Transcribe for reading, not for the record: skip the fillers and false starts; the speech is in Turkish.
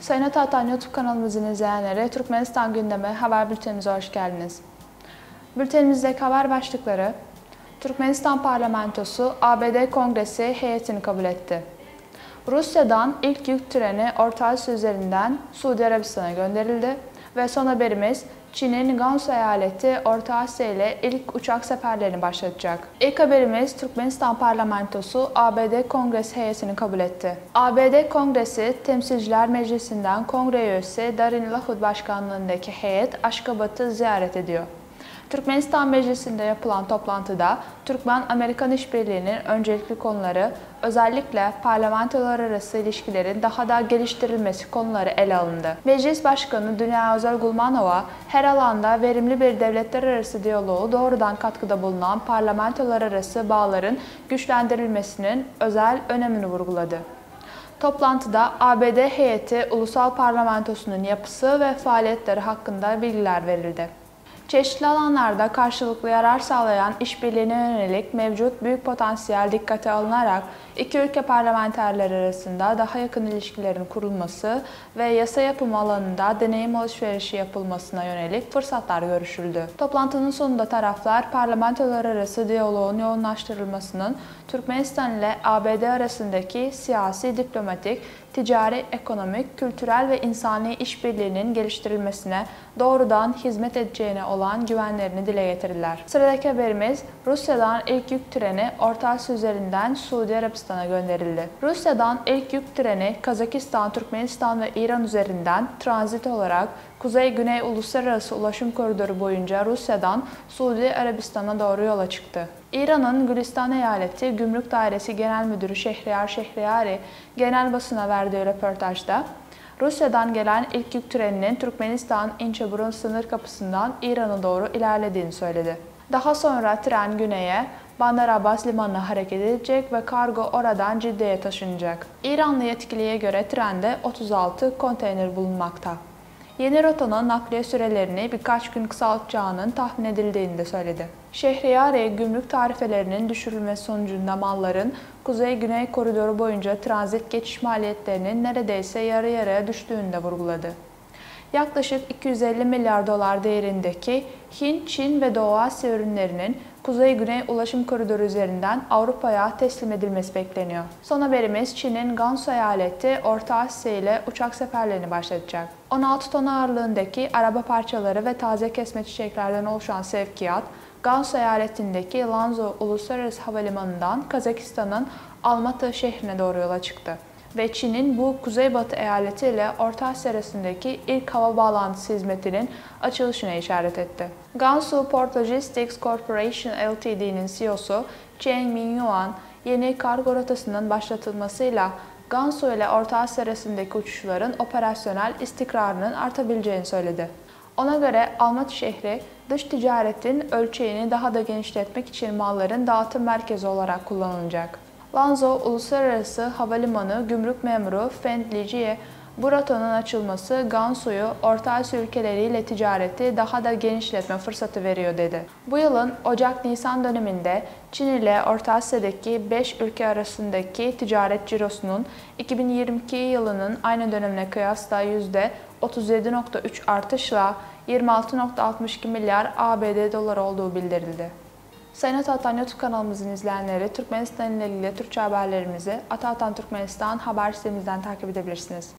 Sayın Atatan YouTube kanalımızın izleyenleri, Türkmenistan gündemi haber bültenimize hoş geldiniz. Bültenimizdeki haber başlıkları: Türkmenistan Parlamentosu ABD Kongresi heyetini kabul etti. Rusya'dan ilk yük treni Orta Asya üzerinden Suudi Arabistan'a gönderildi ve son haberimiz Çin'in Gansu eyaleti Orta Asya ile ilk uçak seferlerini başlatacak. İlk haberimiz Türkmenistan Parlamentosu ABD Kongresi heyetini kabul etti. ABD Kongresi Temsilciler Meclisi'nden Kongre üyesi Darin Lahud başkanlığındaki heyet Aşkabat'ı ziyaret ediyor. Türkmenistan Meclisi'nde yapılan toplantıda Türkmen-Amerikan işbirliğinin öncelikli konuları, özellikle parlamentolar arası ilişkilerin daha da geliştirilmesi konuları ele alındı. Meclis Başkanı Dünya Özel Gulmanova, her alanda verimli bir devletler arası diyaloğu doğrudan katkıda bulunan parlamentolar arası bağların güçlendirilmesinin özel önemini vurguladı. Toplantıda ABD heyeti Ulusal Parlamentosu'nun yapısı ve faaliyetleri hakkında bilgiler verildi. Çeşitli alanlarda karşılıklı yarar sağlayan işbirliğine yönelik mevcut büyük potansiyel dikkate alınarak iki ülke parlamenterleri arasında daha yakın ilişkilerin kurulması ve yasa yapımı alanında deneyim alışverişi yapılmasına yönelik fırsatlar görüşüldü. Toplantının sonunda taraflar parlamentolar arası diyaloğun yoğunlaştırılmasının Türkmenistan ile ABD arasındaki siyasi, diplomatik, ticari, ekonomik, kültürel ve insani işbirliğinin geliştirilmesine doğrudan hizmet edeceğine olan güvenlerini dile getirdiler. Sıradaki haberimiz Rusya'dan ilk yük treni Orta Asya üzerinden Suudi Arabistan'a gönderildi. Rusya'dan ilk yük treni Kazakistan, Türkmenistan ve İran üzerinden transit olarak Kuzey-Güney Uluslararası Ulaşım Koridoru boyunca Rusya'dan Suudi Arabistan'a doğru yola çıktı. İran'ın Gülistan Eyaleti Gümrük Dairesi Genel Müdürü Şehriyar Şehriyari genel basına verdiği röportajda Rusya'dan gelen ilk yük treninin Türkmenistan-İnçeburun sınır kapısından İran'a doğru ilerlediğini söyledi. Daha sonra tren güneye Bandar Abbas limanına hareket edecek ve kargo oradan Cidde'ye taşınacak. İranlı yetkiliye göre trende 36 konteyner bulunmakta. Yeni rotanın nakliye sürelerini birkaç gün kısaltacağının tahmin edildiğini de söyledi. Şehriyari, gümrük tarifelerinin düşürülmesi sonucunda malların Kuzey-Güney koridoru boyunca transit geçiş maliyetlerinin neredeyse yarı yarıya düştüğünü de vurguladı. Yaklaşık 250 milyar dolar değerindeki Hint, Çin ve Doğu Asya ürünlerinin Kuzey-Güney ulaşım koridoru üzerinden Avrupa'ya teslim edilmesi bekleniyor. Son haberimiz Çin'in Gansu eyaleti Orta Asya ile uçak seferlerini başlatacak. 16 ton ağırlığındaki araba parçaları ve taze kesme çiçeklerden oluşan sevkiyat, Gansu eyaletindeki Lanzhou Uluslararası Havalimanı'ndan Kazakistan'ın Almatı şehrine doğru yola çıktı ve Çin'in bu kuzeybatı eyaleti ile Orta Asya arasındaki ilk hava bağlantısı hizmetinin açılışına işaret etti. Gansu Port Logistics Corporation Ltd'nin CEO'su Cheng Mingyuan, yeni kargo rotasının başlatılmasıyla Gansu ile Orta Asya arasındaki uçuşların operasyonel istikrarının artabileceğini söyledi. Ona göre Almatı şehri, dış ticaretin ölçeğini daha da genişletmek için malların dağıtım merkezi olarak kullanılacak. Lanzhou Uluslararası Havalimanı Gümrük Memuru Feng Lijiye, bu rotanın açılması Gansu'yu Orta Asya ülkeleriyle ticareti daha da genişletme fırsatı veriyor dedi. Bu yılın Ocak-Nisan döneminde Çin ile Orta Asya'daki 5 ülke arasındaki ticaret cirosunun 2022 yılının aynı dönemine kıyasla %37,3 artışla 26,62 milyar ABD doları olduğu bildirildi. Sayın Atatan YouTube kanalımızın izleyenleri, Türkmenistan ile ilgili Türkçe haberlerimizi Atatan Türkmenistan haber sitemizden takip edebilirsiniz.